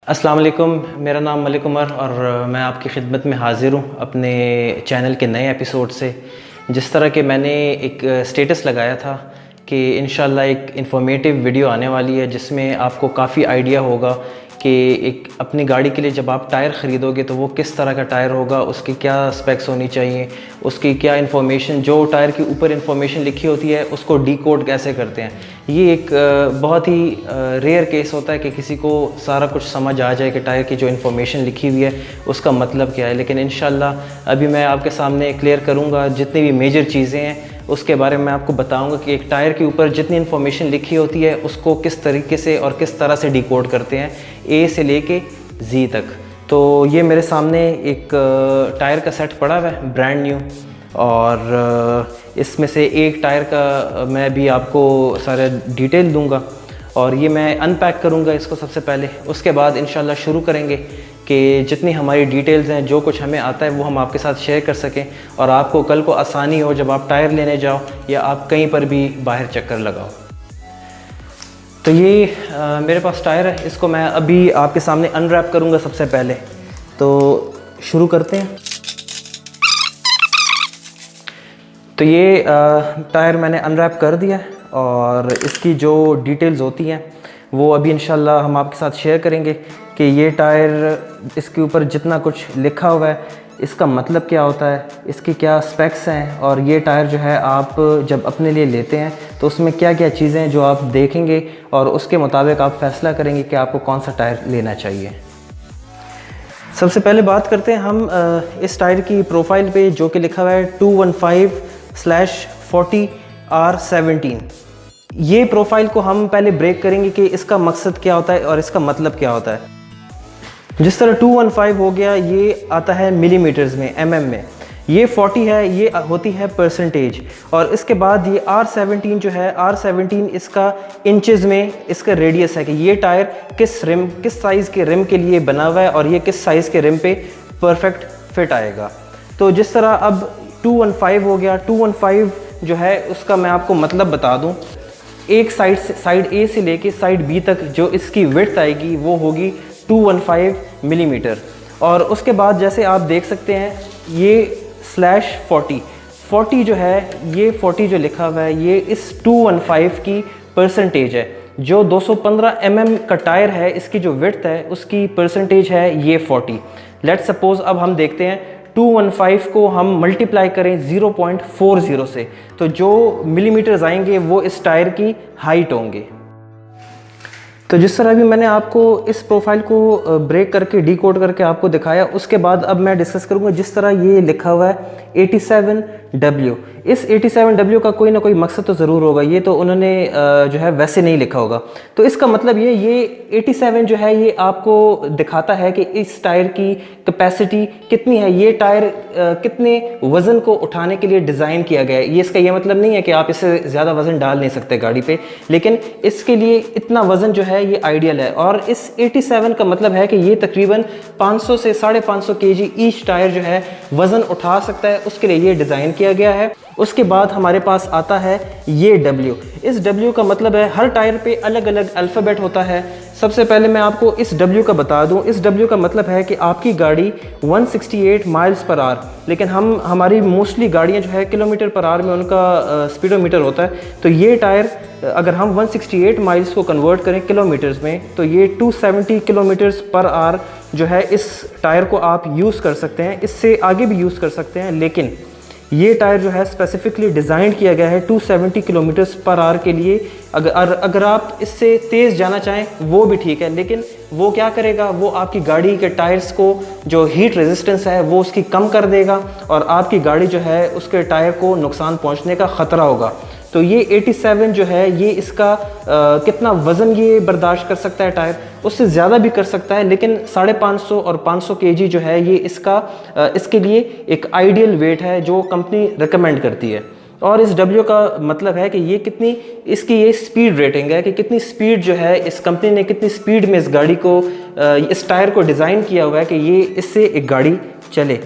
अस्सलाम वालेकुम। मेरा नाम मलिक उमर और मैं आपकी खिदमत में हाज़िर हूँ अपने चैनल के नए एपिसोड से। जिस तरह के मैंने एक स्टेटस लगाया था कि इंशाल्लाह एक इन्फॉर्मेटिव वीडियो आने वाली है जिसमें आपको काफ़ी आइडिया होगा कि एक अपनी गाड़ी के लिए जब आप टायर ख़रीदोगे तो वो किस तरह का टायर होगा, उसकी क्या स्पेक्स होनी चाहिए, उसकी क्या इन्फॉर्मेशन, जो टायर के ऊपर इन्फॉर्मेशन लिखी होती है उसको डीकोड कैसे करते हैं। ये एक बहुत ही रेयर केस होता है कि किसी को सारा कुछ समझ आ जाए कि टायर की जो इन्फॉर्मेशन लिखी हुई है उसका मतलब क्या है। लेकिन इंशाल्लाह अभी मैं आपके सामने क्लियर करूँगा जितनी भी मेजर चीज़ें हैं उसके बारे में आपको बताऊंगा कि एक टायर के ऊपर जितनी इन्फॉर्मेशन लिखी होती है उसको किस तरीके से और किस तरह से डिकोड करते हैं, ए से लेके जी तक। तो ये मेरे सामने एक टायर का सेट पड़ा हुआ है ब्रांड न्यू, और इसमें से एक टायर का मैं भी आपको सारा डिटेल दूंगा और ये मैं अनपैक करूंगा इसको सबसे पहले। उसके बाद इंशाल्लाह शुरू करेंगे कि जितनी हमारी डिटेल्स हैं, जो कुछ हमें आता है वो हम आपके साथ शेयर कर सकें और आपको कल को आसानी हो जब आप टायर लेने जाओ या आप कहीं पर भी बाहर चक्कर लगाओ। तो ये मेरे पास टायर है, इसको मैं अभी आपके सामने अनरैप करूंगा सबसे पहले। तो शुरू करते हैं। तो ये टायर मैंने अनरैप कर दिया है और इसकी जो डिटेल्स होती हैं वो अभी इंशाल्लाह हम आपके साथ शेयर करेंगे कि ये टायर, इसके ऊपर जितना कुछ लिखा हुआ है इसका मतलब क्या होता है, इसकी क्या स्पेक्स हैं, और ये टायर जो है आप जब अपने लिए लेते हैं तो उसमें क्या क्या चीज़ें हैं जो आप देखेंगे और उसके मुताबिक आप फैसला करेंगे कि आपको कौन सा टायर लेना चाहिए। सबसे पहले बात करते हैं हम इस टायर की प्रोफाइल पे, जो कि लिखा हुआ है 215/40R17। ये प्रोफाइल को हम पहले ब्रेक करेंगे कि इसका मकसद क्या होता है और इसका मतलब क्या होता है। जिस तरह 215 हो गया, ये आता है मिलीमीटर्स में, में। ये 40 है, ये होती है परसेंटेज। और इसके बाद ये R17 जो है, R17 इसका इंचेस में इसका रेडियस है कि ये टायर किस साइज़ के रिम के लिए बना हुआ है और ये किस साइज़ के रिम पे परफेक्ट फिट आएगा। तो जिस तरह अब 215 हो गया, 215 जो है उसका मैं आपको मतलब बता दूं। एक साइड ए से लेके साइड बी तक जो इसकी विड्थ आएगी वो होगी 215 मिलीमीटर। और उसके बाद जैसे आप देख सकते हैं ये /40 जो है, ये 40 जो लिखा हुआ है ये इस 215 की परसेंटेज है। जो 215 का टायर है, इसकी जो विड्थ है उसकी परसेंटेज है ये 40। लेट्स सपोज अब हम देखते हैं 215 को हम मल्टीप्लाई करें 0.40 से, तो जो मिलीमीटर्स आएंगे वो इस टायर की हाइट होंगे। तो जिस तरह भी मैंने आपको इस प्रोफाइल को ब्रेक करके डीकोड करके आपको दिखाया, उसके बाद अब मैं डिस्कस करूंगा जिस तरह ये लिखा हुआ है 87W। इस 87W का कोई ना कोई मकसद तो ज़रूर होगा, ये तो उन्होंने जो है वैसे नहीं लिखा होगा। तो इसका मतलब ये 87 जो है ये आपको दिखाता है कि इस टायर की कैपेसिटी कितनी है, ये टायर कितने वज़न को उठाने के लिए डिज़ाइन किया गया है। ये इसका ये मतलब नहीं है कि आप इससे ज़्यादा वज़न डाल नहीं सकते गाड़ी पे, लेकिन इसके लिए इतना वज़न जो है ये आइडियल है। और इस 87 का मतलब है कि ये तकरीबन 500 से 550 kg ईच टायर जो है वज़न उठा सकता है, उसके लिए ये डिज़ाइन किया गया है। उसके बाद हमारे पास आता है ये W। इस W का मतलब है हर टायर पे अलग अलग अल्फ़ाबेट होता है। सबसे पहले मैं आपको इस W का बता दूं। इस W का मतलब है कि आपकी गाड़ी 168 माइल्स पर आवर, लेकिन हमारी मोस्टली गाड़ियां जो है किलोमीटर पर आवर में उनका स्पीडोमीटर होता है। तो ये टायर अगर हम 168 माइल्स को कन्वर्ट करें किलोमीटर्स में तो ये 270 किलोमीटर्स पर आवर जो है इस टायर को आप यूज़ कर सकते हैं। इससे आगे भी यूज़ कर सकते हैं, लेकिन ये टायर जो है स्पेसिफिकली डिज़ाइन किया गया है 270 किलोमीटर्स पर आवर के लिए। अगर आप इससे तेज़ जाना चाहें वो भी ठीक है, लेकिन वो क्या करेगा, वो आपकी गाड़ी के टायर्स को जो हीट रेजिस्टेंस है वो उसकी कम कर देगा और आपकी गाड़ी जो है उसके टायर को नुकसान पहुंचने का ख़तरा होगा। तो ये 87 जो है ये इसका कितना वज़न ये बर्दाश्त कर सकता है टायर, उससे ज़्यादा भी कर सकता है, लेकिन 550 और 500 kg जो है ये इसके लिए एक आइडियल वेट है जो कंपनी रिकमेंड करती है। और इस W का मतलब है कि ये कितनी इसकी ये स्पीड रेटिंग है कि कितनी स्पीड जो है इस कंपनी ने कितनी स्पीड में इस गाड़ी को इस टायर को डिज़ाइन किया हुआ है कि ये इससे एक गाड़ी चले।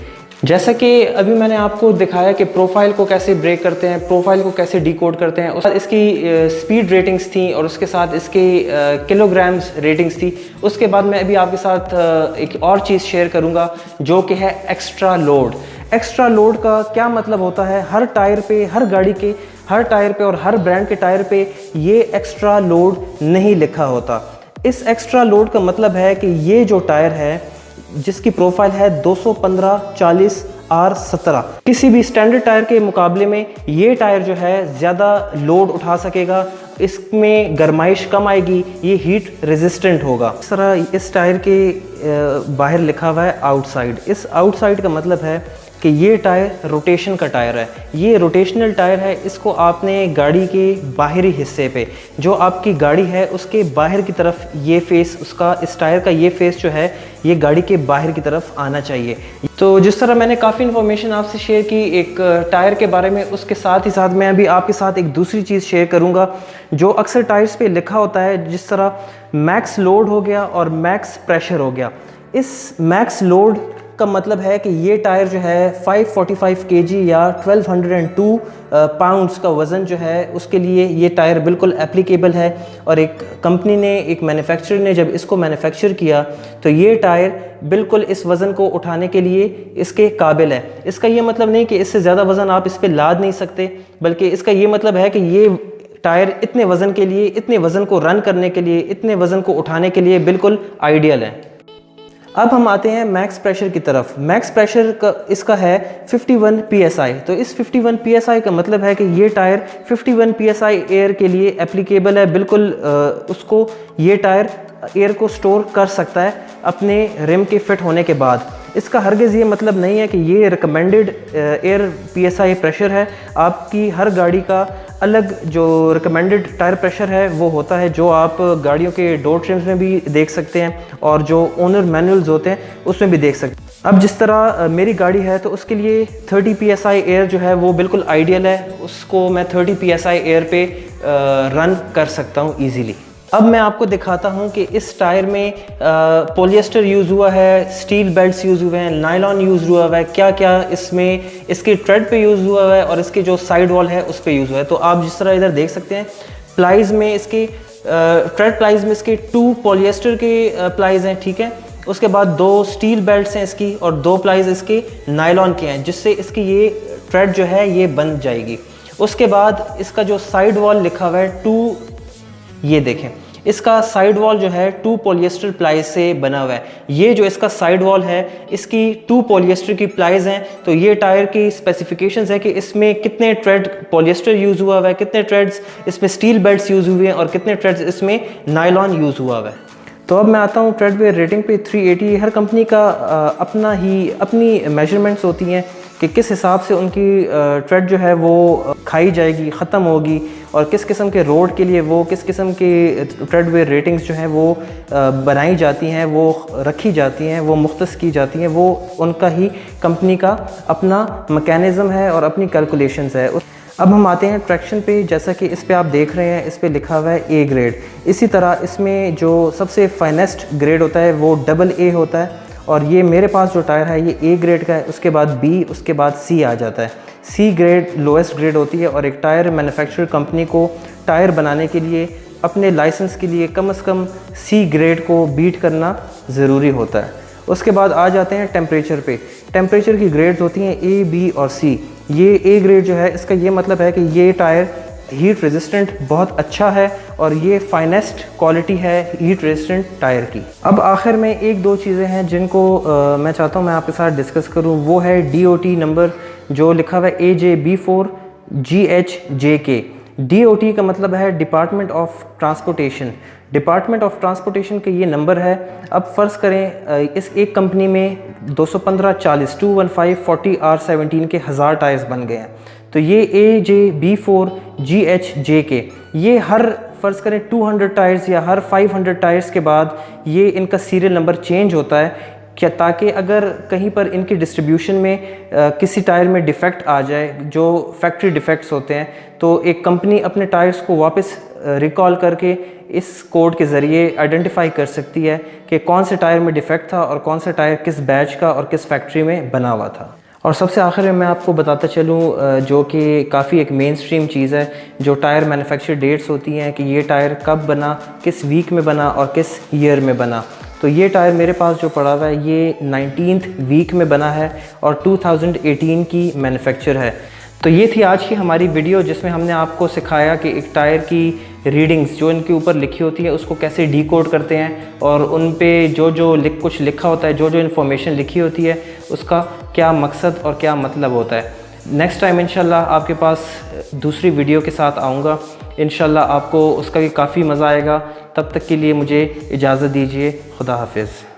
जैसा कि अभी मैंने आपको दिखाया कि प्रोफाइल को कैसे ब्रेक करते हैं, प्रोफाइल को कैसे डिकोड करते हैं, और इसकी स्पीड रेटिंग्स थी और उसके साथ इसके किलोग्राम्स रेटिंग्स थी। उसके बाद मैं अभी आपके साथ एक और चीज़ शेयर करूंगा जो कि है एक्स्ट्रा लोड। एक्स्ट्रा लोड का क्या मतलब होता है? हर टायर पे, हर गाड़ी के हर टायर पे और हर ब्रांड के टायर पे ये एक्स्ट्रा लोड नहीं लिखा होता। इस एक्स्ट्रा लोड का मतलब है कि ये जो टायर है जिसकी प्रोफाइल है 215/40R17, किसी भी स्टैंडर्ड टायर के मुकाबले में ये टायर जो है ज़्यादा लोड उठा सकेगा, इसमें गर्माइश कम आएगी, ये हीट रेजिस्टेंट होगा। इस तरह इस टायर के बाहर लिखा हुआ है आउटसाइड। इस आउटसाइड का मतलब है कि ये टायर रोटेशन का टायर है, ये रोटेशनल टायर है। इसको आपने गाड़ी के बाहरी हिस्से पे, जो आपकी गाड़ी है उसके बाहर की तरफ ये फेस, उसका इस टायर का ये फेस जो है ये गाड़ी के बाहर की तरफ आना चाहिए। तो जिस तरह मैंने काफ़ी इन्फॉर्मेशन आपसे शेयर की एक टायर के बारे में, उसके साथ ही साथ मैं अभी आपके साथ एक दूसरी चीज़ शेयर करूँगा जो अक्सर टायर्स पे लिखा होता है, जिस तरह मैक्स लोड हो गया और मैक्स प्रेशर हो गया। इस मैक्स लोड का मतलब है कि ये टायर जो है 545 kg या 1202 पाउंड्स का वज़न जो है उसके लिए ये टायर बिल्कुल एप्लीकेबल है। और एक कंपनी ने, एक मैन्युफैक्चरर ने जब इसको मैन्युफैक्चर किया तो ये टायर बिल्कुल इस वज़न को उठाने के लिए इसके काबिल है। इसका ये मतलब नहीं कि इससे ज़्यादा वज़न आप इस पर लाद नहीं सकते, बल्कि इसका ये मतलब है कि ये टायर इतने वज़न के लिए, इतने वज़न को रन करने के लिए, इतने वज़न को उठाने के लिए बिल्कुल आइडियल है। अब हम आते हैं मैक्स प्रेशर की तरफ। मैक्स प्रेशर का इसका है 51 psi। तो इस 51 psi का मतलब है कि ये टायर 51 psi एयर के लिए एप्लीकेबल है। बिल्कुल उसको ये टायर एयर को स्टोर कर सकता है अपने रिम के फिट होने के बाद। इसका हरगिज़ ये मतलब नहीं है कि ये रिकमेंडेड एयर psi प्रेशर है। आपकी हर गाड़ी का अलग जो रिकमेंडेड टायर प्रेशर है वो होता है, जो आप गाड़ियों के डोर ट्रिम्स में भी देख सकते हैं और जो ओनर मैनुअल्स होते हैं उसमें भी देख सकते हैं। अब जिस तरह मेरी गाड़ी है तो उसके लिए 30 psi एयर जो है वो बिल्कुल आइडियल है। उसको मैं 30 psi एयर पे रन कर सकता हूँ ईज़िली। अब मैं आपको दिखाता हूँ कि इस टायर में पॉलिएस्टर यूज़ हुआ है, स्टील बेल्ट्स यूज़ हुए हैं, नायलॉन यूज़ हुआ है, क्या क्या इसमें इसके ट्रेड पे यूज़ हुआ है और इसके जो साइड वॉल है उस पे यूज़ हुआ है। तो आप जिस तरह इधर देख सकते हैं प्लाइज में इसके ट्रेड प्लाइज में इसके 2 पॉलिएस्टर के प्लाइज हैं, ठीक है। उसके बाद 2 स्टील बेल्ट्स हैं इसकी और 2 प्लाइज इसके नायलॉन के हैं, जिससे इसकी ये ट्रेड जो है ये बन जाएगी। उसके बाद इसका जो साइड वॉल लिखा हुआ है 2, ये देखें इसका साइड वॉल जो है 2 पॉलिएस्टर प्लाइज से बना हुआ है। ये जो इसका साइड वॉल है इसकी 2 पॉलिएस्टर की प्लाइज हैं। तो ये टायर की स्पेसिफिकेशंस है कि इसमें कितने ट्रेड पॉलिएस्टर यूज़ हुआ हुआ है, कितने ट्रेड्स इसमें स्टील बेल्ट्स यूज़ हुए हैं और कितने ट्रेड्स इसमें नायलॉन यूज़ हुआ हुआ है। तो अब मैं आता हूँ ट्रेडवेयर रेटिंग पे 380। हर कंपनी का अपनी मेजरमेंट्स होती हैं कि किस हिसाब से उनकी ट्रेड जो है वो खाई जाएगी, ख़त्म होगी, और किस किस्म के रोड के लिए वो किस किस्म के ट्रेडवेयर रेटिंग्स जो हैं वो बनाई जाती हैं, वो रखी जाती हैं, वो मुख्तस की जाती हैं। वो उनका ही कंपनी का अपना मैकेनिज़्म है और अपनी कैलकुलेशंस है। अब हम आते हैं ट्रैक्शन पे। जैसा कि इस पे आप देख रहे हैं, इस पे लिखा हुआ है ए ग्रेड। इसी तरह इसमें जो सबसे फाइनेस्ट ग्रेड होता है वो AA होता है, और ये मेरे पास जो टायर है ये ए ग्रेड का है। उसके बाद B, उसके बाद C आ जाता है। C ग्रेड लोएस्ट ग्रेड होती है, और एक टायर मैन्युफैक्चरर कंपनी को टायर बनाने के लिए अपने लाइसेंस के लिए कम से कम C ग्रेड को बीट करना ज़रूरी होता है। उसके बाद आ जाते हैं टेम्परेचर पे। टेम्परेचर की ग्रेड्स होती हैं A, B और C। ये A ग्रेड जो है इसका ये मतलब है कि ये टायर हीट रेजिस्टेंट बहुत अच्छा है और ये फाइनेस्ट क्वालिटी है हीट रेजिस्टेंट टायर की। अब आखिर में 1-2 चीज़ें हैं जिनको मैं चाहता हूँ मैं आपके साथ डिस्कस करूँ। वो है DOT नंबर जो लिखा हुआ है AJB4GHJK। DOT का मतलब है department of transportation. Department of transportation के ये नंबर है। अब फ़र्ज़ करें इस एक कंपनी में 215/40 215/40R17 के 1000 टायर्स बन गए हैं। तो ये AJB4GHJK ये हर फ़र्ज़ करें 200 टायर्स या हर 500 टायर्स के बाद ये इनका सीरियल नंबर चेंज होता है, क्या ताकि अगर कहीं पर इनकी डिस्ट्रीब्यूशन में किसी टायर में डिफ़ेक्ट आ जाए, जो फैक्ट्री डिफ़ेक्ट्स होते हैं, तो एक कंपनी अपने टायर्स को वापस रिकॉल करके इस कोड के ज़रिए आइडेंटिफाई कर सकती है कि कौन से टायर में डिफ़ेक्ट था और कौन सा टायर किस बैच का और किस फैक्ट्री में बना हुआ था। और सबसे आखिर में मैं आपको बताता चलूँ जो कि काफ़ी एक मेन स्ट्रीम चीज़ है, जो टायर मैन्युफैक्चर डेट्स होती हैं कि ये टायर कब बना, किस वीक में बना और किस ईयर में बना। तो ये टायर मेरे पास जो पड़ा हुआ है ये 19th वीक में बना है और 2018 की मैन्युफैक्चर है। तो ये थी आज की हमारी वीडियो जिसमें हमने आपको सिखाया कि एक टायर की रीडिंग्स जो इनके ऊपर लिखी होती है उसको कैसे डिकोड करते हैं और उन पे जो कुछ लिखा होता है, जो इन्फॉर्मेशन लिखी होती है उसका क्या मकसद और क्या मतलब होता है। नेक्स्ट टाइम इंशाल्लाह आपके पास दूसरी वीडियो के साथ आऊँगा। इंशाल्लाह आपको उसका भी काफ़ी मज़ा आएगा। तब तक के लिए मुझे इजाज़त दीजिए। खुदा हाफिज़।